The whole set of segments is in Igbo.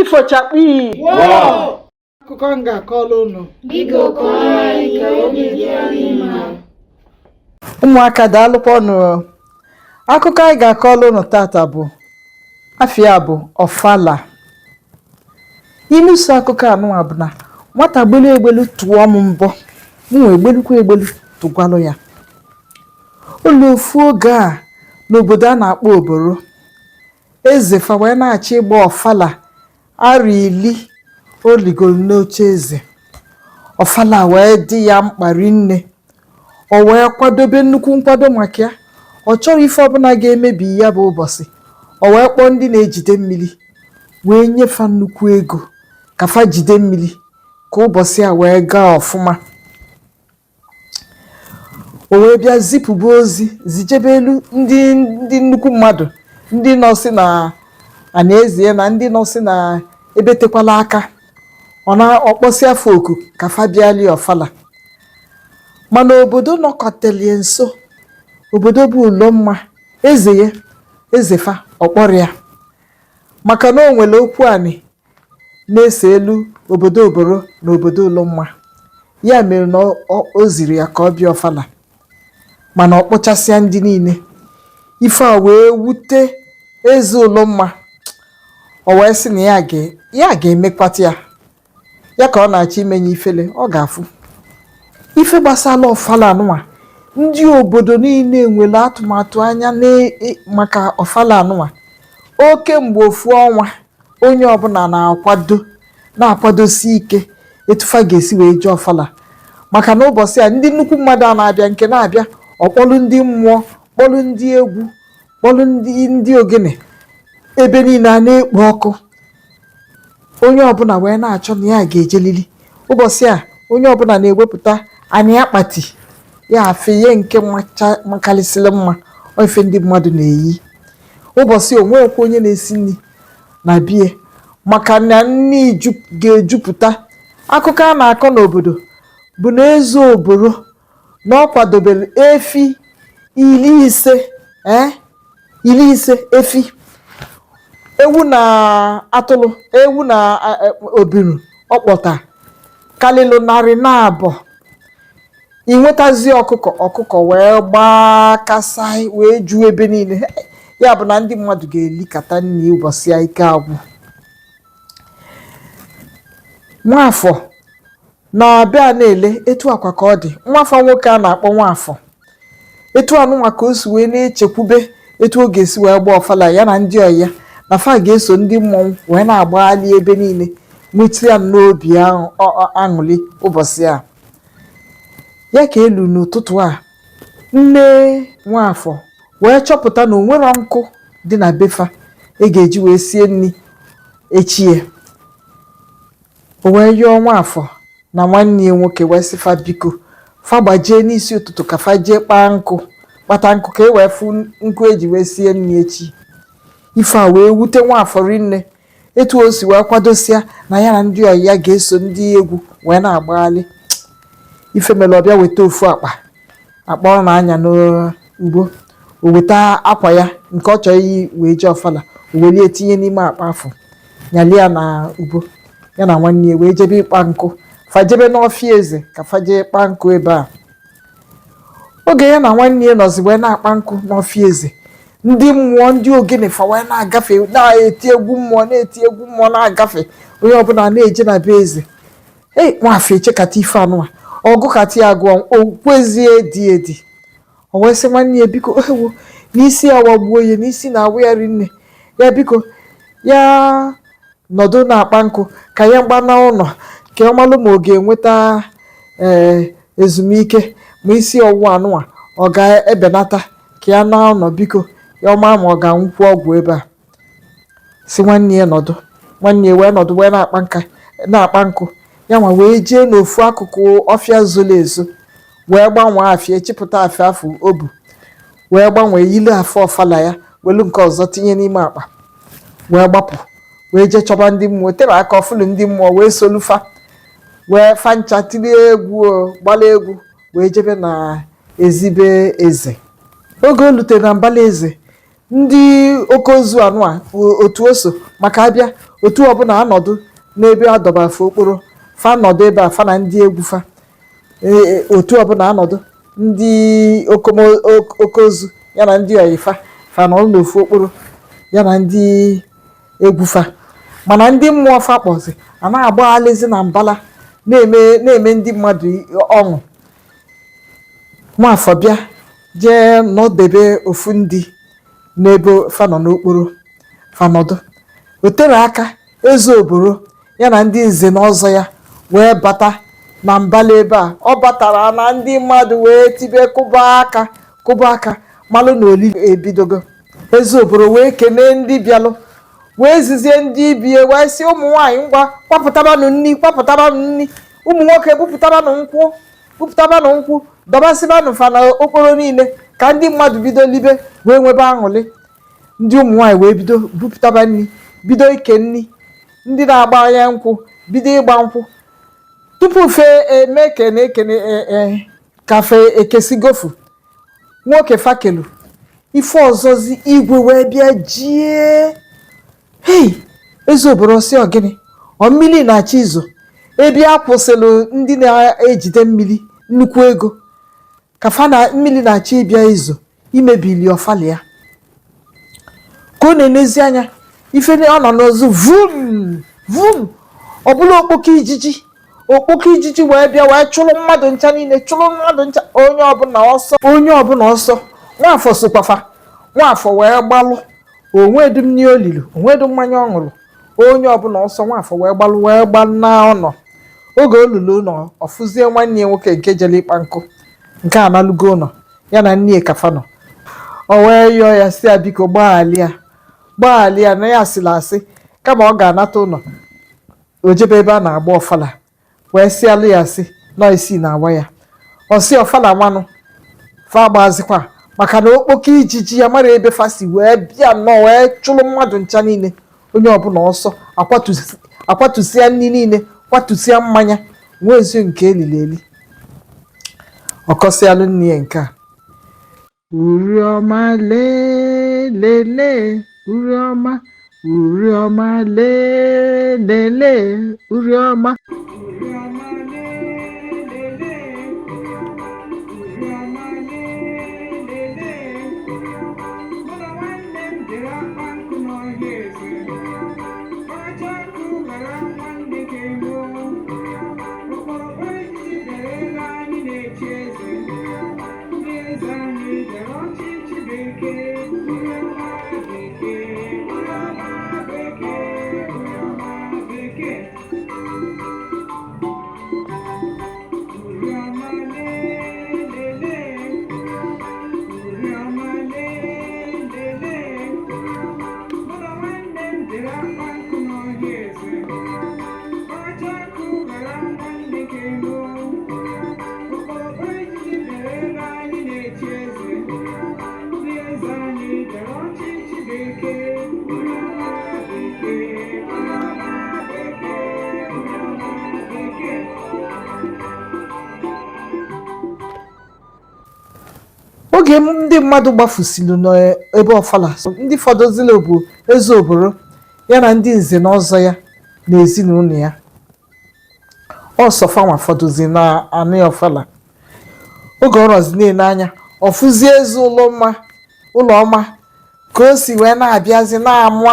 ifo chakpi. Akụkọ m ga-akọrọ unu. Biko kọrọ anyị ka obi dị anyị mma. Ụmụaka daalụkwanụ. Akụkọ anyị ga-akọrọ unu tata bụ afịa bụ ọfala. Inuso akụkọ anụnwa bụ na nwata gbelu egbelu tụọ m mbọ, m wee gbelukwa egbelu tụgwalụ ya. Ụlọ ofu oge a n'obodo a na-akpọ Oboro, eze fa wee na-achọ ịgba ọfala arọ 10 o ligoro n'oche eze. Ọfala wee dị ya mkpa rinne, o wee kwadobe nnukwu nkwado maka ya. Ọ chọrọ ife ọbụla ga-emebi ya bụ ụbọchị. O wee kpọọ ndị na-ejide mmiri wee nyefa nnukwu ego ka fa jide mmiri ka ụbọchị a wee gaa ọfụma. O wee bịa zipụba ozi zijebe elu ndị nnukwu mmadụ, ndị nọsị na anaezie na ndị nọsị na ebe tekwala aka. Ọ na-ọkpọsị afọ oku ka fa bịali ọfala. Mana obodo nọkọtelie nso, obodo bụ Ụlọmma, eze fa ọkpọrọ ya maka na o nwere okwu anị na-ese elu obodo Oboro na obodo Ụlọmma. Ya mere na o ziri ya ka ọ bịa ọfala, mana ọ kpọchasịa ndị niile. Ife a wee wute eze Ụlọmma. O wee sị na ya ga-emekwata ya ka ọ na-achọ imenye ifele ọ ga-afụ. Ife gbasara ọfala anụnwa, ndị obodo niile nwere atụmatụ anya maka ọfala anụnwa. Oke mgbe ofu ọnwa onye ọbụla na-akwadosi ike etufa ga-esi wee jee ọfala, maka na ụbọchị a ndị nnukwu mmadụ a na-abịa nke na-abịa ọkpọlụ ndị mmụọ, kpọlụ ndị egwu, kpọlụ ndị ogene, ebe niile a na-ekpo ọkụ. Onye ọbụla wee na-achọ na ya ga-ejelili. Ụbọchị a onye ọbụla na-ewepụta anyị akpati ya afeye nke makarịsịrị mma, ife ndị mmadụ na-eyi. Ụbọchị onwekwa onye na-esi nri na bie maka na nri ga-ejupụta. Akụkọ a na-akọ n'obodo bụ na eze Oboro na ọ kwadobere efi 50 efi, ewu na atụrụ, ewu na obiru ọkpọta kalịlụ 200. Inwetazi ọkụkọ wee gbakasa wee juo ebe niile. Ya bụ na ndị mmadụ ga-elikata nri ụbọchị ya ike agwụ. Nwafọ na-abịa na-ele etu akwa ka ọ dị. Nwafọ nwoke a na-akpọ Nwafọ, etu anụnwa ka o si wee na-echekwube etu ọ ga-esi wee gba ọfala ya na ndị ọya na fa ga-eso ndị mmọnwụ wee na-agbaghalị ebe niile, nweta ya n'obi aṅụrị ụbọchị a. Ya ka elu n'ụtụtụ a, nne Nwafọ wee chọpụta na onwero nkụ dị na befa ga-eji wee sie nri echie. O wee yọọ Nwafọ na nwanne ya nwoke wee sị fa biko fa gbajie n'isi ụtụtụ ka fa jee kpata nkụ ka e wee fụ nkụ eji wee sie nri echi. Ife a wee wute Nwafọ rinne, etu o si wee kwadosia na ya na ndị ọyị ya ga-eso ndị egwu wee na-agbaghalị. Ife mere ọbịa weta ofu akpa ọ na-anya n'ugbo. O weta akwa ya nke ọ chọrọ iyi wee jee ọfala, o welie tinye n'ime akpa afọ, nyalia na ugbo ya na nwanne ya wee jebe ịkpa nkụ. Fajebe n'ọfịa eze ka faje kpa nkụ ebe a. Oge ya na nwanne ya nọzi wee na-akpa nkụ n'ọfịa eze, ndị mmụọ, ndị ogene fa wee na-agafe na-eti egwu mmụọ na-agafe. Onye ọbụla na-eje na be eze. Nwafọ echekata ife anụnwa, ọgụkata ya agụọ, okwezie edi. O wee sị nwanne ya biko ewo n'isi ya wagbuo ya, n'isi na-awụ ya rinne, ya biko ya nọdụ na-akpa nkụ ka ya gbana ụlọ ka ọ malụ ma ọ ga-enweta ezumike, ma isi ọwụwa anụnwa ọ ga-ebenata ka ya na ụlọ biko ya ọma ma ọ ga-anwụkwu ọgwụ ebe a. Si nwanne ya nọdụ. Nwanne ya wee nọdụ wee na-akpa nkụ. Ya ma wee jee n'ofu akụkụ ọfịa zoro ezo wee gbanwee afịa, chịpụta afịa afọ obu, wee gbanwee yile afọ ọfala ya, welu nke ọzọ tinye n'ime akpa wee gbapụ wee jee chọba ndị mmụọ. Tere aka ọfụlụ ndị mmụọ wee solufa wee fancha tilie egwu gbala egwu wee jebe na ezibe eze. Oge o lutere na mbala eze, ndị oke ozu anụ a otu o so maka abịa otu ọbụla anọdụ n'ebe a dọbafe okporo fa nọdụ ebe a fa na ndị egwu fa otu ọbụla anọdụ ndị oke ozu ya na ndị oyifa fa nọ n'ofu okporo ya na ndị egwu fa mana ndị mmụọ fa kpọzi a na-agbaghalịzi na mbala na-eme ndị mmadụ ọṅụ. Nwafọ bịa jee nọdebe ofu ndị n'ebe fanọ n'okporo fanọdụ o tere aka eze oboro ya na ndị nze na ọzọ ya wee bata na mbala ebe a ọ batara na ndị mmadụ wee tibe kụba aka malụ na oli ebidogo. Eze oboro wee kenee ndị bịalụ wee zizie ndị bie wee sị ụmụ nwaanyị ngwa kwapụtabanụ nni, ụmụ nwoke bupụtabanụ nkwụ dọbasịbanụ fa na okporo niile ka ndị mmadụ bido libe wee nwebe aṅụrị. Ndị ụmụ nwaanyị wee bido bupụtaba nri bido ike nri, ndị na-agba anya nkwụ bido ịgba nkwụ tupu fee eme ekene kafe ekesigofu nwoke fakelu ife ọzọzi igwe wee bịa jie. Hei, eze oboro si ọgịnị ọ mmiri na-achọ izo ebe a kwụsịrị ndị na-ejide mmiri nnukwu ego kafa na mmiri na-achọ ịbịa izo imebili ọfala ya ka ọ na-enezi anya ife ọ nọ n'ozu vum ọbụla okpoko ijiji wee bịa wee chụrụ mmadụ ncha niile onye ọbụla ọsọ. Nwafọ sokwafa nwafọ wee gbalụ onwedum nri olilu onwedum mmanya ọ ṅụrụ onye ọbụla ọsọ nwafọ wee gbalụ na ọnọ. Oge olulu ụlọ ọfụzie nwanne ya nwoke nke jere ịkpa nkụ nke analụgo ụlọ ya na nne kafa nọ o wee yọọ ya si biko gbaghalịa na ya asịrị asị kama ọ ga-anata ụlọ o jebe ebe a na-agba ọfala wee sị alụ ya asị nọ isi na-awa ya ọsị ọfala nwanụ fa gbazikwa maka na okpoko ijiji ya mara ebe fasi wee bịa nnọọ wee chụrụ mmadụ ncha niile onye ọbụla ọsọ akwatụsịa nri niile kwatụsịa mmanya nwee ezi nke eli ọkọsịalụ nne ya nke a uriọma lelele uriọma lelele uriọma oge ndị mmadụ gbafusiri n'ebe ọfala ndị fọdụzili bụ eze oboro ya na ndị nze na ọzọ ya na ezinụlọ ya ọsọfanwa fọdụzi na anị ọfala. Oge ọrọzi na-ene anya ọfụzie eze ụlọ ọma ka o si wee na-abịazi na-amụ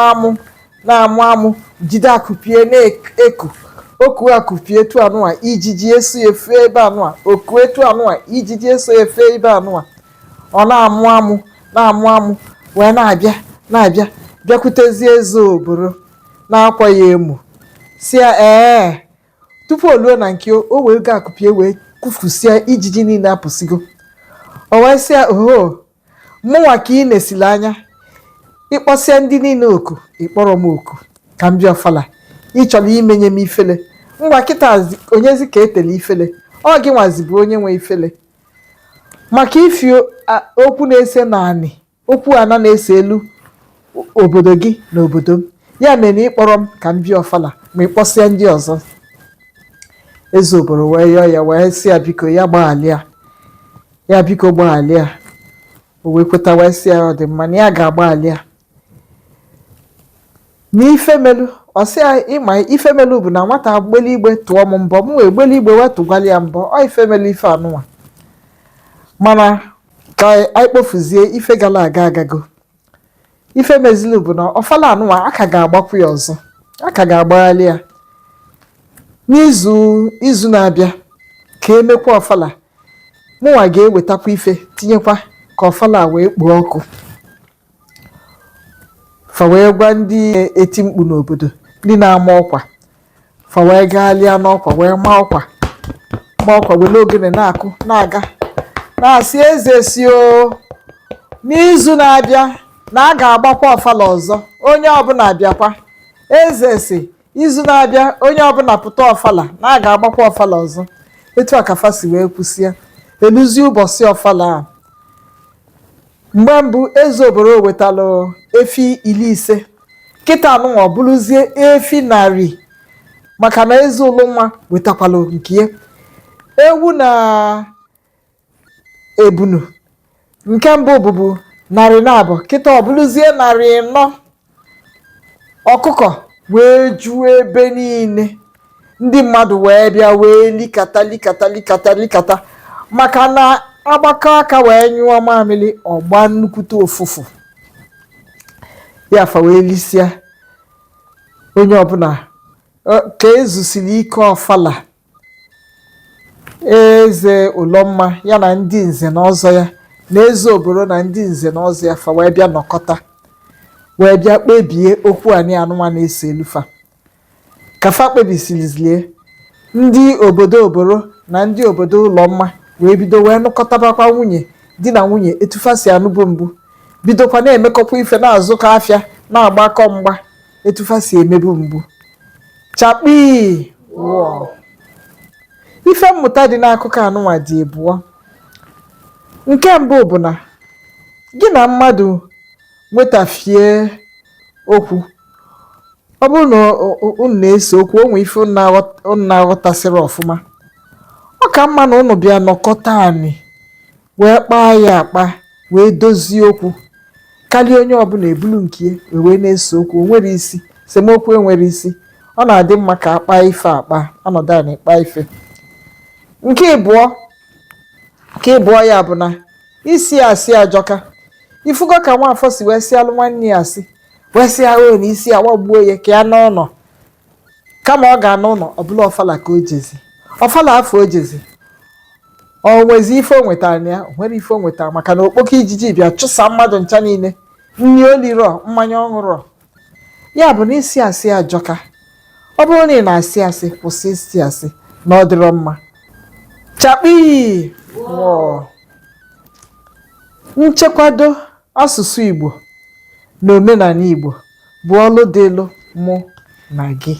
amụ jide akụpie na-eku oku akụpie etu anụwa ijiji eso efe ebe anụwa oku etu anụwa ijiji eso efe ebe anụwa ọ na-amụ amụ wee na-abịa bịakwutezie eze oboro na-akwa ya emo si ya tupu o luo na nke o wee go akụpie wee kwufusia ijiji niile apụsigo o wee sị ya oho mụnwa ka ị na-esili anya ịkpọsịa ndị niile oku ịkpọrọ m oku ka m bịa ọfala ị chọrọ imenye m ifele ngwa kịta onyezi ka etele ifele ọ gị nwazi bụ onye nwe ifele maka ifi okwu na-ese naanị okwu ana na-ese elu obodo gị na obodo m ya mere ịkpọrọ m ka m bịa ọfala ma ịkpọsịa ndị ọzọ. Eze oboro wee yọọ ya wee sị ya biko gbaghalịa o wee kweta wee sị ya ọ dị mma na ya ga-agbalị ya n'ife melu. Ọ sị ya ịma ife melu bụ na nwata gbeli igbe tụọ m mbọ m wee gbeli igbe wee tụgwali ya mbọ. Ọ ife melu ife anụnwa mana ka anyị kpofuzie ife gara aga agago. Ife mezilu bụ na ọfala anụnwa aka ga-agbakwu ya ọzọ, aka ga-agbaghalị ya n'izu na-abịa ka emekwa ọfala. Mụnwa ga-ewetakwa ife tinyekwa ka ọfala wee kpoo ọkụ fa wee gwa ndị eti mkpu n'obodo, ndị na-ama ọkwa fa wee gaalịa n'ọkwa wee ma ọkwa were ogene na-akụ na-aga na-asị eze si o n'izu na-abịa na a ga-agbakwa ọfala ọzọ, onye ọbụla bịakwa. Eze si izu na-abịa onye ọbụla pụta ọfala na a ga-agbakwa ọfala ọzọ. Etu a ka fa si wee kwụsịa eluzi ụbọchị ọfala a. Mgbe mbụ eze obodo wetalụ efi 50, kịta anụnwa ọ bụrụzie efi 100 maka na eze ụlụnwa wetakwalụ nke ya. Ewu na ebunu nke mbụ bụbu 100, kịta ọ bụrụzie 400. Ọkụkọ wee juo ebe niile, ndị mmadụ wee bịa wee likata maka na agbakọ aka wee nyụọ mamịrị ọgba nnukwute ụfụfụ ya fa wee lisịa onye ọbụla ka ezusiri ike ọfala. Eze ụlọmma ya na ndị nze na ọzọ ya na eze obodo na ndị nze na ọzọ ya fa wee bịa nọkọta wee bịa kpebie okwu anị anụnwa na-eso elufa. Ka fa kpebisilizie ndị obodo na ndị obodo ụlọmma wee bido wee nụkọtabakwa nwunye di na nwunye etufa si anụbo mbụ, bidokwa na-emekọkwa ife na-azụkọ afịa na-agbakọ mgba etufa si emebu mbụ. Chakpi wụọ. Ife mmụta dị n'akụkọ anụnwa dị ebụọ. Nke mbụ bụ na gị na mmadụ nwetafie okwu, ọ bụrụ na unu na-ese okwu onwe ife unu na-aghọtasịrị ọfụma, ọ ka mma na unu bịa nọkọta anị wee kpaa ya akpa wee dozie okwu karịa onye ọbụla ebulu nke wee na-ese okwu. O nwere isi, semokwu enwere isi. Ọ na-adị mma ka akpa ife akpa ọnọdụ anị kpaa ife. Nke ịbụọ ya bụ na isi asị ajọka. Ifugo ka nwaafọ si wee sịalụ nwanne ya asị wee sị ahụ na isi awagbuo ya ka ya n'ụlọ, kama ọ ga-anọ ụlọ ọbụla ọfala ka o jezi. Ọfala afọ o jezi o nwezi ife o nwetara na ya, o nwere ife o nwetara maka na okpoko ijiji bịa chụsa mmadụ ncha niile, nri oliro mmanya ọṅụrụ. Ya bụ na isi asị ajọka. Ọ bụrụ na ị na-asị asị kwụsị isi asị na ọ dịrọ mma. Chakpi wụọ. Nchekwado asụsụ Igbo na omenala Igbo bụ ọlụ dịlụ mụ na gị.